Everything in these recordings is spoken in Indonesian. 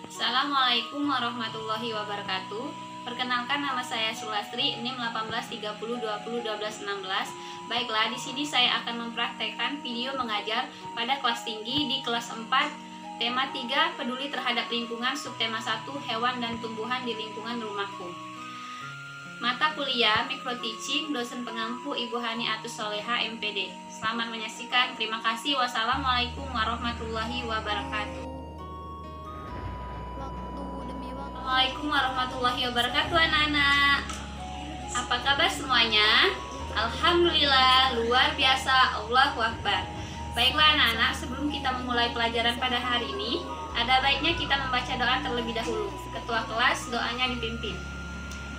Assalamualaikum warahmatullahi wabarakatuh. Perkenalkan, nama saya Sulastri, NIM 1830201216. Baiklah, di sini saya akan mempraktekkan video mengajar pada kelas tinggi di kelas 4, tema 3, peduli terhadap lingkungan, subtema 1, hewan dan tumbuhan di lingkungan rumahku. Mata kuliah Micro Teaching, dosen pengampu Ibu Hani Atus Soleha, MPD. Selamat menyaksikan. Terima kasih. Wassalamualaikum warahmatullahi wabarakatuh. Assalamualaikum warahmatullahi wabarakatuh, anak-anak. Apa kabar semuanya? Alhamdulillah, luar biasa. Allahu Akbar. Baiklah anak-anak, sebelum kita memulai pelajaran pada hari ini, ada baiknya kita membaca doa terlebih dahulu. Ketua kelas doanya dipimpin.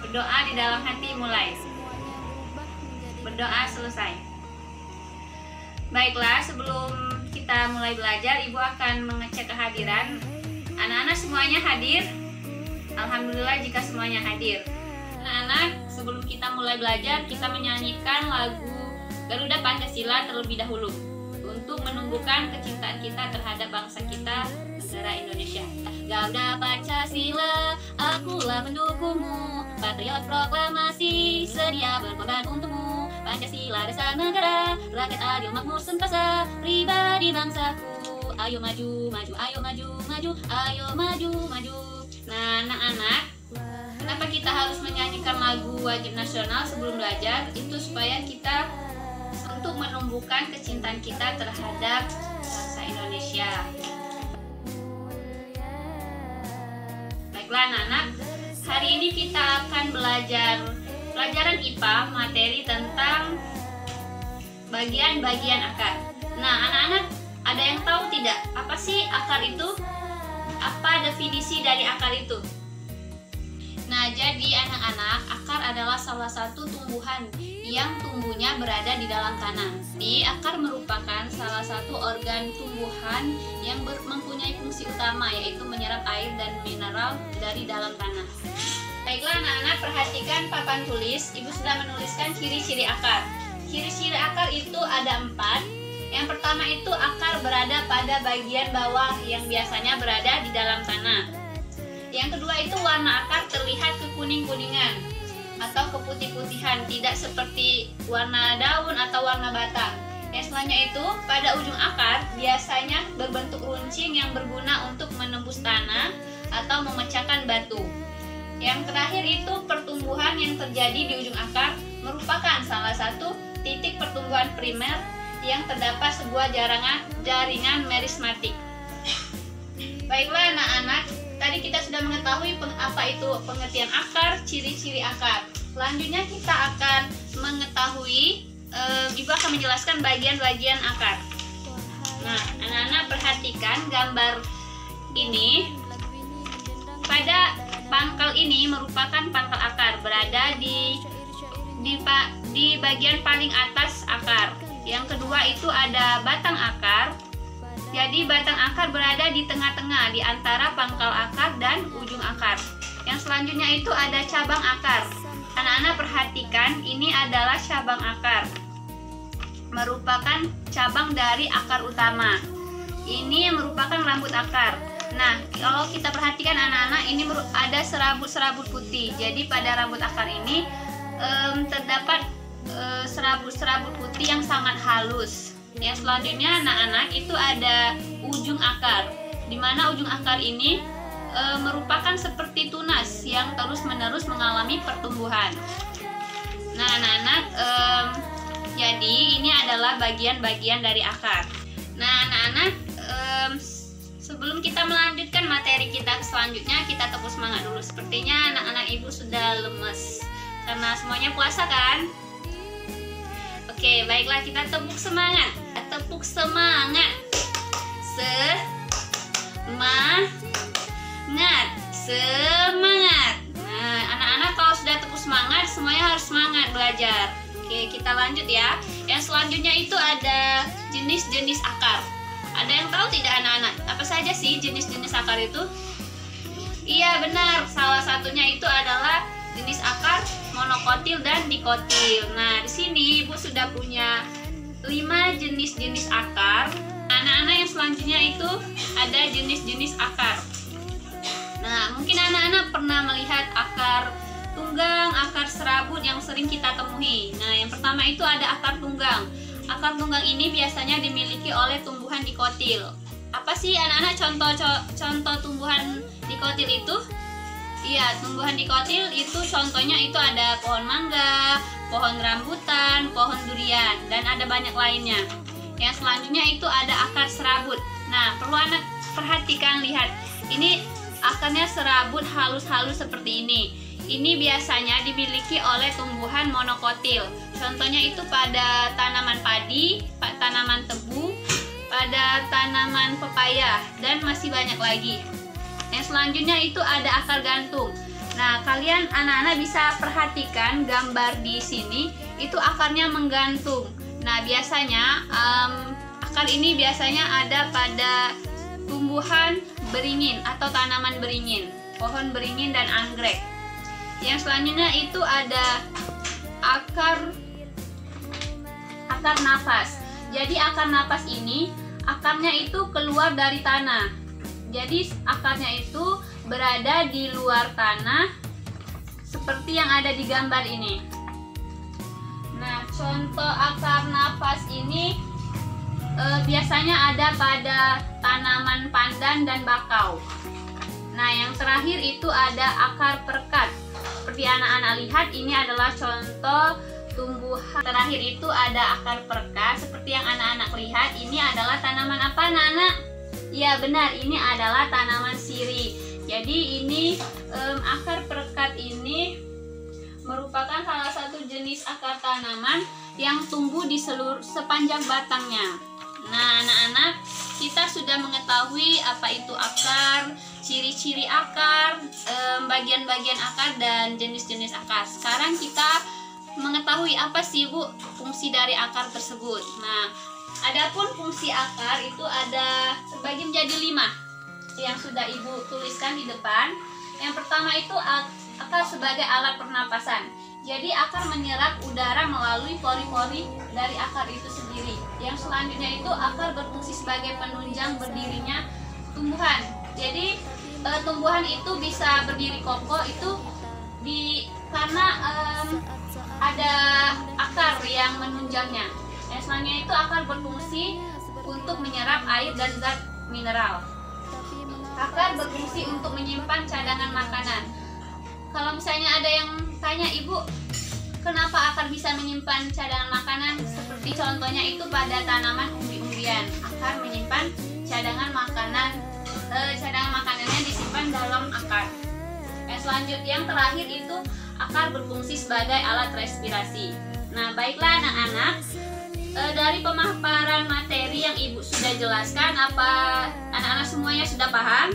Berdoa di dalam hati mulai. Berdoa selesai. Baiklah, sebelum kita mulai belajar, Ibu akan mengecek kehadiran. Anak-anak semuanya hadir? Alhamdulillah jika semuanya hadir. Anak-anak, sebelum kita mulai belajar, kita menyanyikan lagu Garuda Pancasila terlebih dahulu untuk menumbuhkan kecintaan kita terhadap bangsa kita, negara Indonesia. Garuda Pancasila, akulah pendukungmu, patriot proklamasi, sedia berkorban untukmu. Pancasila dasar negara, rakyat adil makmur sentosa, pribadi bangsaku. Ayo maju, maju, ayo maju, maju, ayo maju, maju. Nah, anak-anak, kenapa kita harus menyanyikan lagu wajib nasional sebelum belajar? Itu supaya kita untuk menumbuhkan kecintaan kita terhadap bangsa Indonesia. Baiklah anak-anak, hari ini kita akan belajar pelajaran IPA, materi tentang bagian-bagian akar. Nah, anak-anak, ada yang tahu tidak apa sih akar itu? Apa definisi dari akar itu? Nah, jadi anak-anak, akar adalah salah satu tumbuhan yang tumbuhnya berada di dalam tanah. Di akar merupakan salah satu organ tumbuhan yang mempunyai fungsi utama, yaitu menyerap air dan mineral dari dalam tanah. Baiklah anak-anak, perhatikan papan tulis. Ibu sudah menuliskan ciri-ciri akar. Ciri-ciri akar itu ada 4. Yang pertama itu akar berada pada bagian bawah yang biasanya berada di dalam tanah. Yang kedua itu warna akar terlihat kekuning-kuningan atau keputih-putihan, tidak seperti warna daun atau warna batang. Yang selanjutnya itu pada ujung akar biasanya berbentuk runcing yang berguna untuk menembus tanah atau memecahkan batu. Yang terakhir itu pertumbuhan yang terjadi di ujung akar merupakan salah satu titik pertumbuhan primer yang terdapat sebuah jaringan merismatik. Baiklah anak-anak, tadi kita sudah mengetahui apa itu pengertian akar, ciri-ciri akar. Selanjutnya kita akan mengetahui, Ibu akan menjelaskan bagian-bagian akar. Nah, anak-anak perhatikan gambar ini. Pada pangkal ini merupakan pangkal akar, berada di bagian paling atas akar. Yang kedua itu ada batang akar. Jadi batang akar berada di tengah-tengah di antara pangkal akar dan ujung akar. Yang selanjutnya itu ada cabang akar. Anak-anak perhatikan, ini adalah cabang akar. Merupakan cabang dari akar utama. Ini merupakan rambut akar. Nah, kalau kita perhatikan anak-anak, ini ada serabut-serabut putih. Jadi pada rambut akar ini terdapat serabut-serabut putih yang sangat halus. Yang selanjutnya anak-anak itu ada ujung akar, di mana ujung akar ini merupakan seperti tunas yang terus-menerus mengalami pertumbuhan. Nah anak-anak, jadi ini adalah bagian-bagian dari akar. Nah anak-anak, sebelum kita melanjutkan materi kita selanjutnya, kita tepuk semangat dulu. Sepertinya anak-anak ibu sudah lemes karena semuanya puasa kan? Oke, baiklah, kita tepuk semangat. Tepuk semangat. Semangat. Nah, anak-anak kalau sudah tepuk semangat, semuanya harus semangat belajar. Oke, kita lanjut ya. Yang selanjutnya itu ada jenis-jenis akar. Ada yang tahu tidak anak-anak? Apa saja sih jenis-jenis akar itu? Iya, benar. Salah satunya itu adalah jenis akar monokotil dan dikotil. Nah, di sini Ibu sudah punya 5 jenis-jenis akar. Anak-anak yang selanjutnya itu ada jenis-jenis akar. Nah, mungkin anak-anak pernah melihat akar tunggang, akar serabut yang sering kita temui. Nah, yang pertama itu ada akar tunggang. Akar tunggang ini biasanya dimiliki oleh tumbuhan dikotil. Apa sih anak-anak contoh tumbuhan dikotil itu? Iya, tumbuhan dikotil itu contohnya itu ada pohon mangga, pohon rambutan, pohon durian, dan ada banyak lainnya. Yang selanjutnya itu ada akar serabut. Nah, perlu anak perhatikan, lihat. Ini akarnya serabut halus-halus seperti ini. Ini biasanya dimiliki oleh tumbuhan monokotil. Contohnya itu pada tanaman padi, tanaman tebu, pada tanaman pepaya, dan masih banyak lagi. Yang selanjutnya itu ada akar gantung. Nah, kalian anak-anak bisa perhatikan gambar di sini, itu akarnya menggantung. Nah, biasanya akar ini biasanya ada pada tumbuhan beringin atau tanaman beringin, pohon beringin dan anggrek. Yang selanjutnya itu ada akar napas. Jadi akar napas ini akarnya itu keluar dari tanah. Jadi akarnya itu berada di luar tanah seperti yang ada di gambar ini. Nah, contoh akar napas ini biasanya ada pada tanaman pandan dan bakau. Nah, yang terakhir itu ada akar perekat. Seperti anak-anak lihat, ini adalah contoh tumbuhan. Terakhir itu ada akar perekat. Seperti yang anak-anak lihat, ini adalah tanaman apa, anak-anak? Ya, benar, ini adalah tanaman sirih. Jadi ini akar perekat ini merupakan salah satu jenis akar tanaman yang tumbuh di sepanjang batangnya. Nah, anak-anak, kita sudah mengetahui apa itu akar, ciri-ciri akar, bagian-bagian akar, dan jenis-jenis akar. Sekarang kita mengetahui apa sih, Bu, fungsi dari akar tersebut. Nah, adapun fungsi akar itu ada terbagi menjadi 5 yang sudah Ibu tuliskan di depan. Yang pertama itu akar sebagai alat pernapasan. Jadi akar menyerap udara melalui pori-pori dari akar itu sendiri. Yang selanjutnya itu akar berfungsi sebagai penunjang berdirinya tumbuhan. Jadi tumbuhan itu bisa berdiri kokoh itu karena ada akar yang menunjangnya. Yang selanjutnya itu akar berfungsi untuk menyerap air dan zat mineral. Akar berfungsi untuk menyimpan cadangan makanan. Kalau misalnya ada yang tanya, Ibu, kenapa akar bisa menyimpan cadangan makanan? Seperti contohnya itu pada tanaman umbi-umbian. Akar menyimpan cadangan makanan, cadangan makanannya disimpan dalam akar. Yang terakhir itu akar berfungsi sebagai alat respirasi. Nah, baiklah anak-anak, dari pemaparan materi yang Ibu sudah jelaskan, apa anak-anak semuanya sudah paham?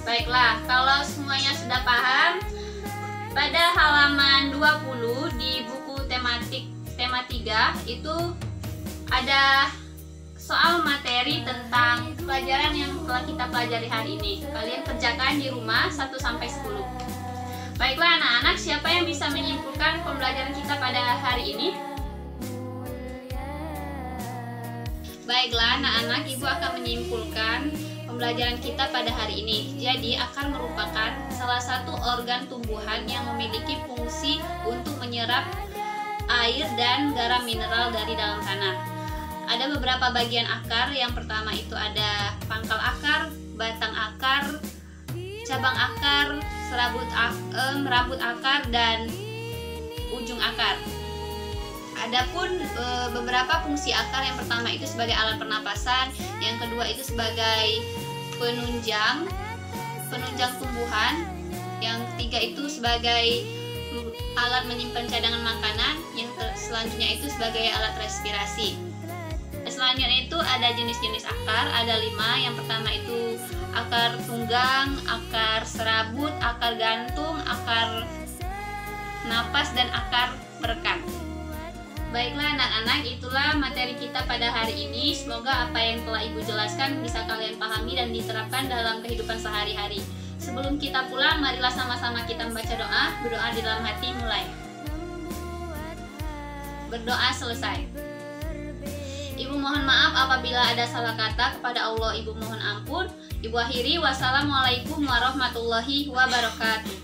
Baiklah, kalau semuanya sudah paham, pada halaman 20 di buku tema 3 itu ada soal materi tentang pelajaran yang telah kita pelajari hari ini. Kalian kerjakan di rumah 1-10. Baiklah anak-anak, siapa yang bisa menyimpulkan pembelajaran kita pada hari ini? Baiklah anak-anak, Ibu akan menyimpulkan pembelajaran kita pada hari ini. Jadi akar merupakan salah satu organ tumbuhan yang memiliki fungsi untuk menyerap air dan garam mineral dari dalam tanah. Ada beberapa bagian akar. Yang pertama itu ada pangkal akar, batang akar, cabang akar, rambut akar, dan ujung akar. Adapun beberapa fungsi akar, yang pertama itu sebagai alat pernapasan, yang kedua itu sebagai penunjang tumbuhan, yang ketiga itu sebagai alat menyimpan cadangan makanan, yang selanjutnya itu sebagai alat respirasi. Selanjutnya itu ada jenis-jenis akar, ada 5. Yang pertama itu akar tunggang, akar serabut, akar gantung, akar napas, dan akar perekat. Baiklah anak-anak, itulah materi kita pada hari ini. Semoga apa yang telah Ibu jelaskan bisa kalian pahami dan diterapkan dalam kehidupan sehari-hari. Sebelum kita pulang, marilah sama-sama kita membaca doa. Berdoa di dalam hati, mulai. Berdoa selesai. Ibu mohon maaf apabila ada salah kata. Kepada Allah Ibu mohon ampun. Ibu akhiri, wassalamualaikum warahmatullahi wabarakatuh.